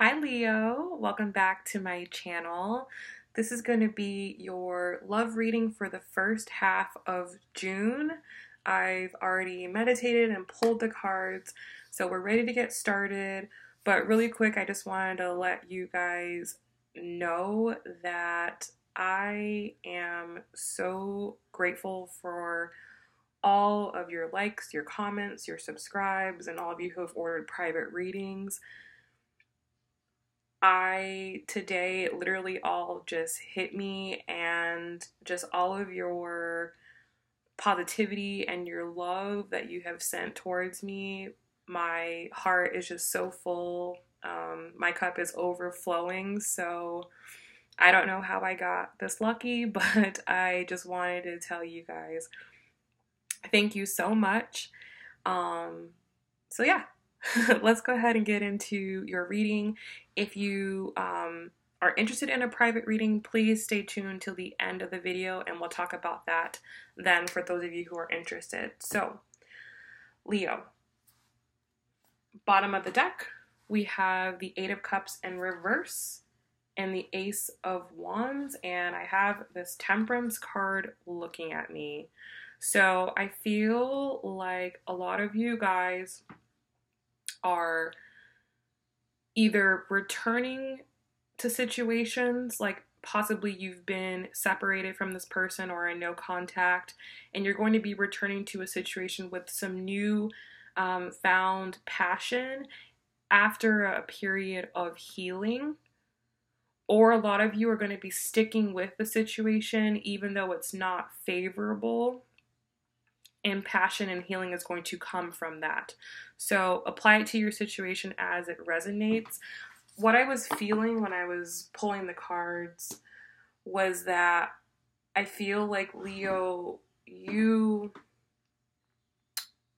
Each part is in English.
Hi Leo, welcome back to my channel. This is going to be your love reading for the first half of June. I've already meditated and pulled the cards, so we're ready to get started. But really quick, I just wanted to let you guys know that I am so grateful for all of your likes, your comments, your subscribes, and all of you who have ordered private readings. Today literally all just hit me, and just all of your positivity and your love that you have sent towards me. My heart is just so full. My cup is overflowing. So I don't know how I got this lucky, but I just wanted to tell you guys thank you so much. So yeah, let's go ahead and get into your reading. If you are interested in a private reading, please stay tuned till the end of the video and we'll talk about that then for those of you who are interested. So, Leo, bottom of the deck, we have the Eight of Cups in reverse and the Ace of Wands, and I have this Temperance card looking at me. So I feel like a lot of you guys are either returning to situations, like possibly you've been separated from this person or in no contact, and you're going to be returning to a situation with some new found passion after a period of healing. Or a lot of you are going to be sticking with the situation even though it's not favorable, and passion and healing is going to come from that. So apply it to your situation as it resonates. What I was feeling when I was pulling the cards was that I feel like, Leo, you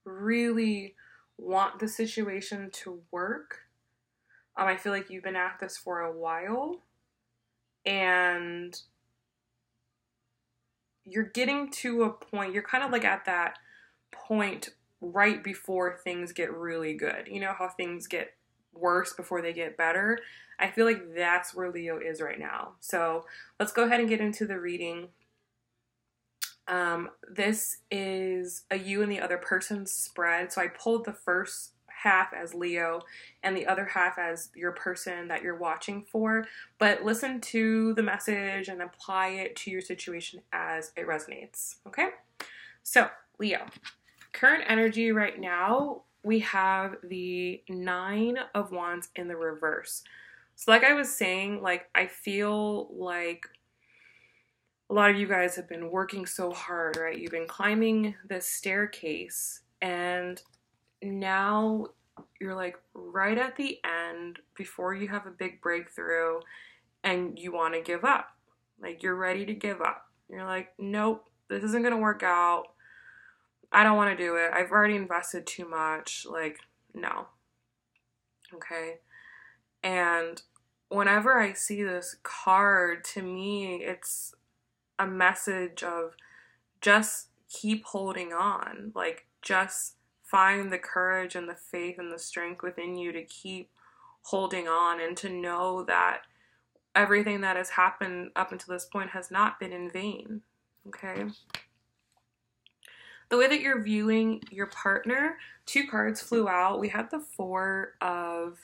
really want the situation to work. I feel like you've been at this for a while, and you're getting to a point, you're kind of like at that point right before things get really good. You know how things get worse before they get better? I feel like that's where Leo is right now. So let's go ahead and get into the reading. This is a you and the other person's spread. So I pulled the first half as Leo and the other half as your person that you're watching for, but listen to the message and apply it to your situation as it resonates. Okay? So, Leo, current energy right now, we have the Nine of Wands in the reverse. So like I was saying, like I feel like a lot of you guys have been working so hard, right? You've been climbing this staircase, and now you're like right at the end before you have a big breakthrough and you want to give up. Like you're ready to give up. You're like, nope, this isn't going to work out. I don't want to do it. I've already invested too much. Like, no. Okay. And whenever I see this card, to me, it's a message of just keep holding on. Like, just find the courage and the faith and the strength within you to keep holding on, and to know that everything that has happened up until this point has not been in vain. Okay? The way that you're viewing your partner, two cards flew out. We had the Four of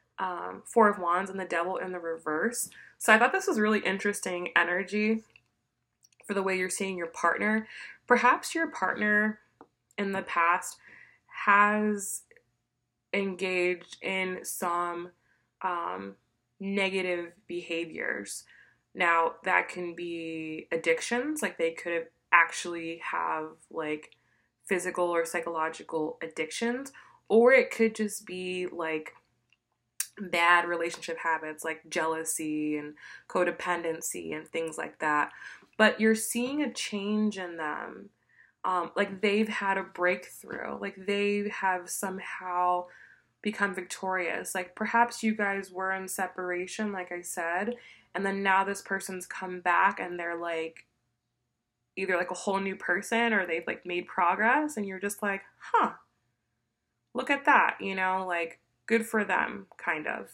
Wands and the Devil in the reverse. So I thought this was really interesting energy for the way you're seeing your partner. Perhaps your partner in the past has engaged in some negative behaviors. Now, that can be addictions, like they could actually have like physical or psychological addictions, or it could just be like bad relationship habits like jealousy and codependency and things like that. But you're seeing a change in them. Like they've had a breakthrough, like they have somehow become victorious. Like perhaps you guys were in separation, like I said, and then now this person's come back and they're like either like a whole new person or they've like made progress, and you're just like, huh, look at that, you know, like good for them, kind of.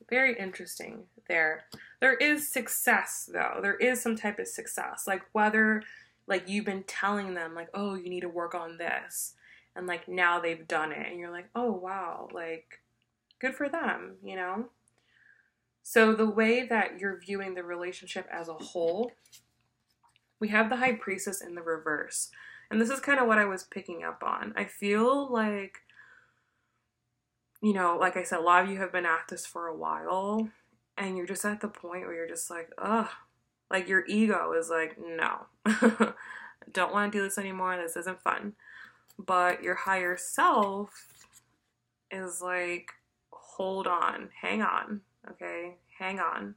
Very interesting there. There is success, though. There is some type of success. Like, whether, like, you've been telling them, like, oh, you need to work on this. And, like, now they've done it. And you're like, oh, wow. Like, good for them, you know? So the way that you're viewing the relationship as a whole, we have the High Priestess in the reverse. And this is kind of what I was picking up on. I feel like, you know, like I said, a lot of you have been at this for a while, and you're just at the point where you're just like, ugh, like your ego is like, no, don't want to do this anymore. This isn't fun. But your higher self is like, hold on, hang on, okay, hang on.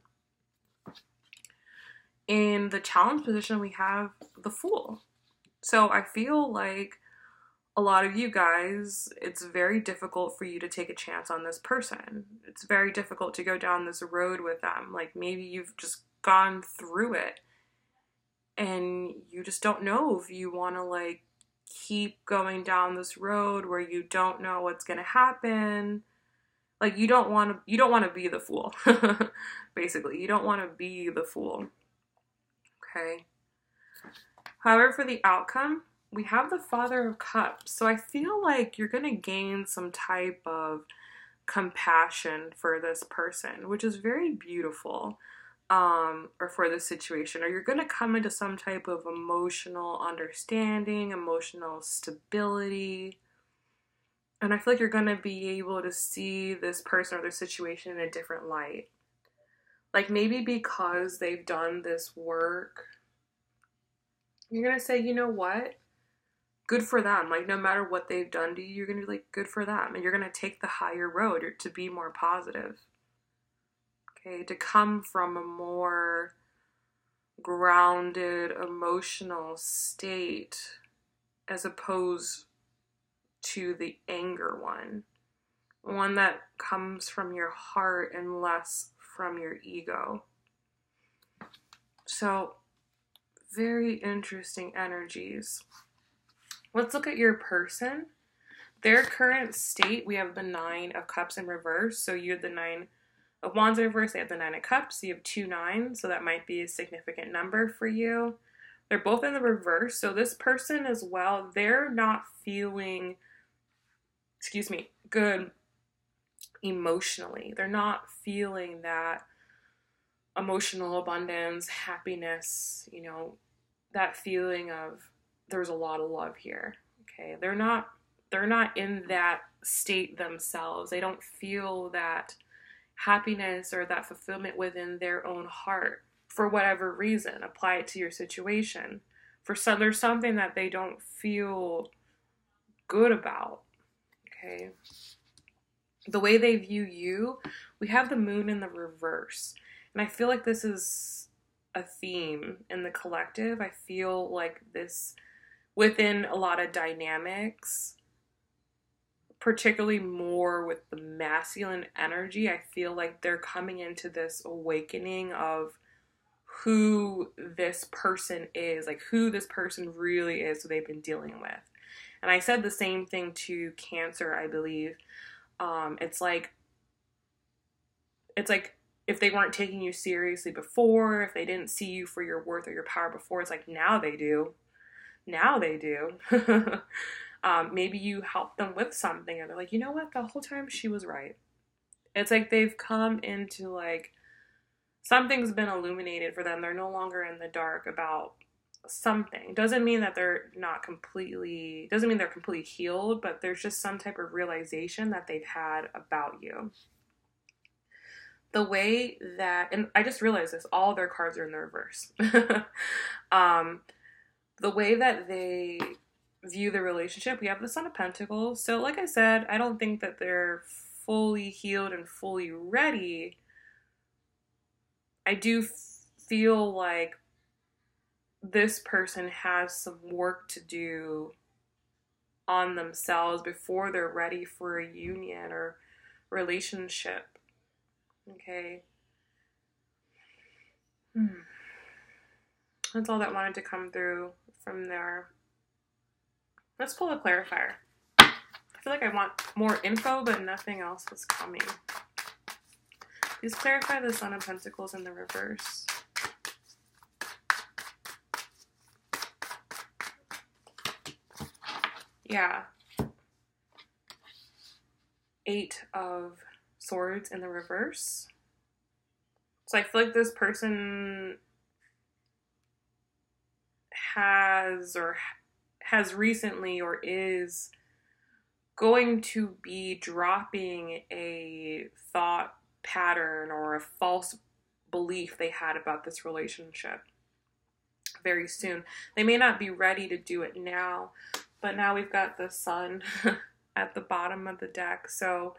In the challenge position, we have the Fool. So I feel like a lot of you guys, it's very difficult for you to take a chance on this person. It's very difficult to go down this road with them. Like, maybe you've just gone through it and you just don't know if you want to, like, keep going down this road where you don't know what's going to happen. Like, you don't want to be the Fool. Basically, you don't want to be the Fool. Okay. However, for the outcome, we have the Father of Cups. So I feel like you're going to gain some type of compassion for this person, which is very beautiful, or for this situation. Or you're going to come into some type of emotional understanding, emotional stability. And I feel like you're going to be able to see this person or this situation in a different light. Like, maybe because they've done this work, you're going to say, you know what? Good for them. Like, no matter what they've done to you, you're going to be like, good for them. And you're going to take the higher road to be more positive. Okay, to come from a more grounded, emotional state as opposed to the anger one. One that comes from your heart and less from your ego. So, very interesting energies. Let's look at your person. Their current state, we have the 9 of Cups in reverse. So you have the 9 of Wands in reverse. They have the 9 of Cups. You have 2 9s. So that might be a significant number for you. They're both in the reverse. So this person as well, they're not feeling, good emotionally. They're not feeling that emotional abundance, happiness, you know, that feeling of there's a lot of love here. Okay, they're not in that state themselves. They don't feel that happiness or that fulfillment within their own heart for whatever reason. Apply it to your situation. For some, there's something that they don't feel good about. Okay, the way they view you, we have the Moon in the reverse, and I feel like this is a theme in the collective. I feel like this within a lot of dynamics, particularly more with the masculine energy. I feel like they're coming into this awakening of who this person is, like who this person really is, who they've been dealing with. And I said the same thing to Cancer, I believe. It's like if they weren't taking you seriously before, if they didn't see you for your worth or your power before, it's like now they do. Now they do. Maybe you help them with something and they're like, you know what? The whole time she was right. It's like they've come into like, something's been illuminated for them. They're no longer in the dark about something. Doesn't mean that they're completely healed, but there's just some type of realization that they've had about you. The way that, and I just realized this, all their cards are in the reverse. The way that they view the relationship, we have the Son of Pentacles. So like I said, I don't think that they're fully healed and fully ready. I do feel like this person has some work to do on themselves before they're ready for a union or relationship. Okay. That's all that wanted to come through from there. Let's pull a clarifier. I feel like I want more info, but nothing else was coming. Please clarify the Son of Pentacles in the reverse. Yeah. 8 of Swords in the reverse. So I feel like this person has recently or is going to be dropping a thought pattern or a false belief they had about this relationship very soon. They may not be ready to do it now, but now we've got the Sun at the bottom of the deck. So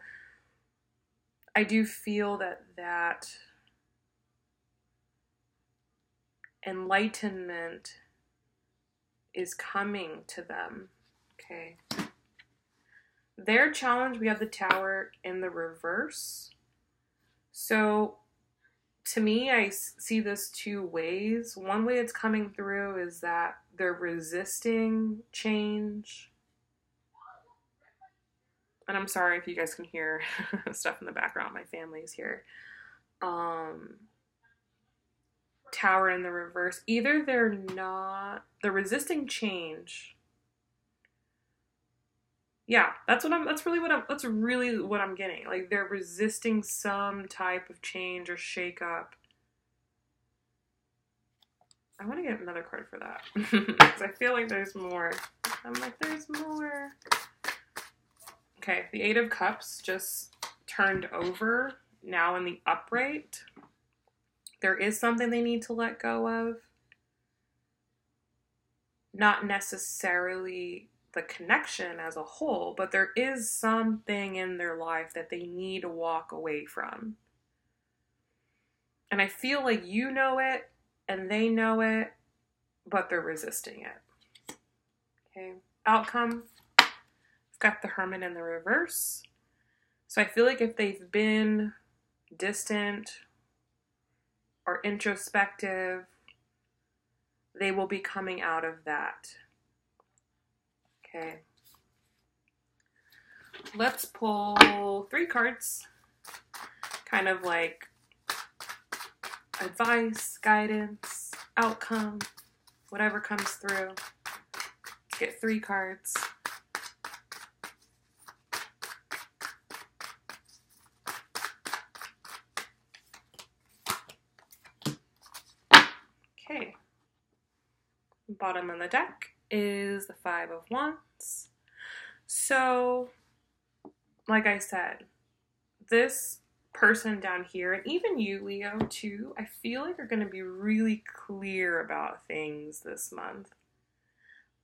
I do feel that enlightenment is coming to them. Okay. Their challenge, we have the Tower in the reverse. So to me, I see this 2 ways. One way it's coming through is that they're resisting change. And I'm sorry if you guys can hear stuff in the background. My family's here. Tower in the reverse. Either they're resisting change. Yeah, that's really what I'm getting. Like, they're resisting some type of change or shakeup. I want to get another card for that. Because I feel like there's more. I'm like, there's more. Okay, the 8 of Cups just turned over, now in the upright. There is something they need to let go of. Not necessarily the connection as a whole, but there is something in their life that they need to walk away from. And I feel like you know it, and they know it, but they're resisting it. Okay, outcome. I've got the Hermit in the reverse. So I feel like if they've been distant or introspective, they will be coming out of that. Okay. Let's pull 3 cards. Kind of like advice, guidance, outcome, whatever comes through. Let's get 3 cards. Okay. Bottom of the deck is the 5 of Wands. So, like I said, this person down here, and even you, Leo, too, I feel like you're going to be really clear about things this month,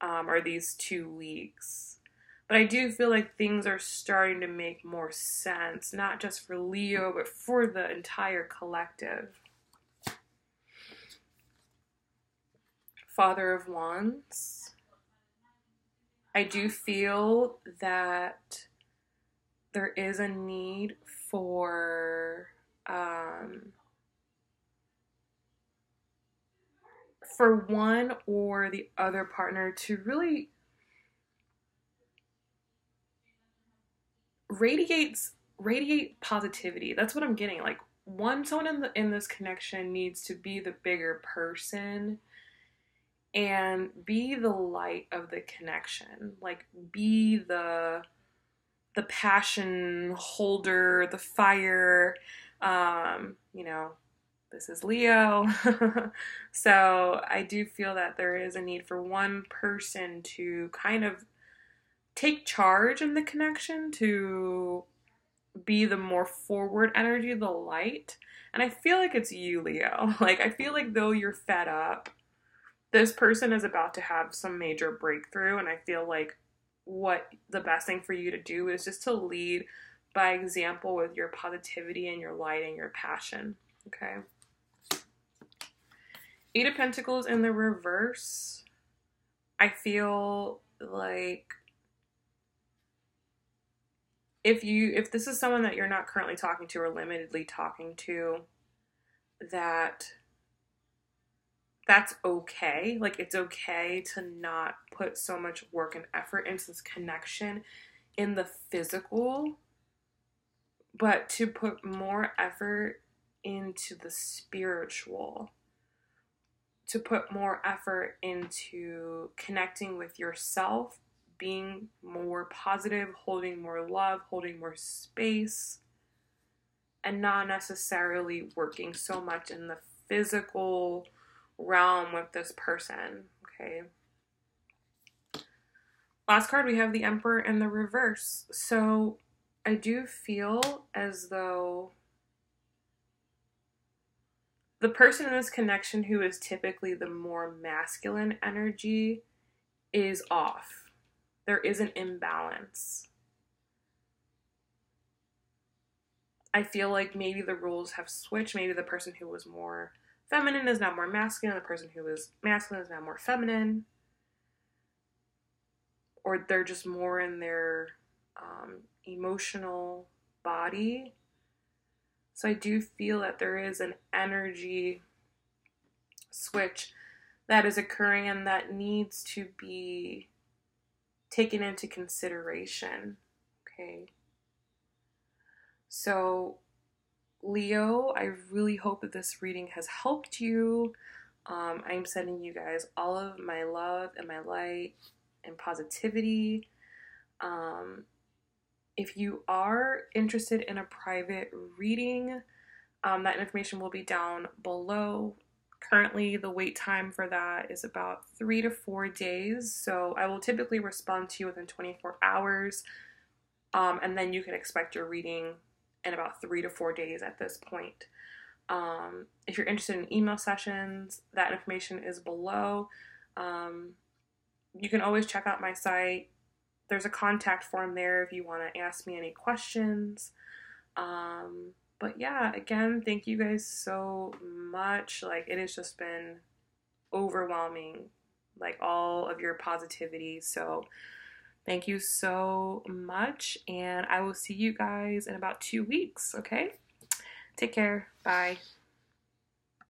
or these 2 weeks. But I do feel like things are starting to make more sense, not just for Leo, but for the entire collective. Father of Wands. I do feel that there is a need for one or the other partner to really radiate positivity. That's what I'm getting. Like, someone in this connection needs to be the bigger person and be the light of the connection. Like, be the passion holder, the fire. You know, this is Leo. So I do feel that there is a need for one person to kind of take charge in the connection, to be the more forward energy, the light. And I feel like it's you, Leo. Like, I feel like though you're fed up, this person is about to have some major breakthrough, and I feel like what the best thing for you to do is just to lead by example with your positivity and your light and your passion. Okay. 8 of Pentacles in the reverse. I feel like if this is someone that you're not currently talking to or limitedly talking to, that's okay. Like, it's okay to not put so much work and effort into this connection in the physical, but to put more effort into the spiritual, to put more effort into connecting with yourself, being more positive, holding more love, holding more space, and not necessarily working so much in the physical realm with this person. Okay. Last card, we have the Emperor in the reverse. So I do feel as though the person in this connection who is typically the more masculine energy is off. There is an imbalance. I feel like maybe the roles have switched. Maybe the person who was more feminine is now more masculine. The person who was masculine is now more feminine. Or they're just more in their emotional body. So I do feel that there is an energy switch that is occurring and that needs to be taken into consideration. Okay. So, Leo, I really hope that this reading has helped you. I'm sending you guys all of my love and my light and positivity. If you are interested in a private reading, that information will be down below. Currently, the wait time for that is about 3 to 4 days. So I will typically respond to you within 24 hours. And then you can expect your reading in about 3 to 4 days at this point. If you're interested in email sessions, that information is below. You can always check out my site. There's a contact form there if you want to ask me any questions. But yeah, again, thank you guys so much. Like, it has just been overwhelming, like all of your positivity. So thank you so much, and I will see you guys in about 2 weeks, okay? Take care. Bye.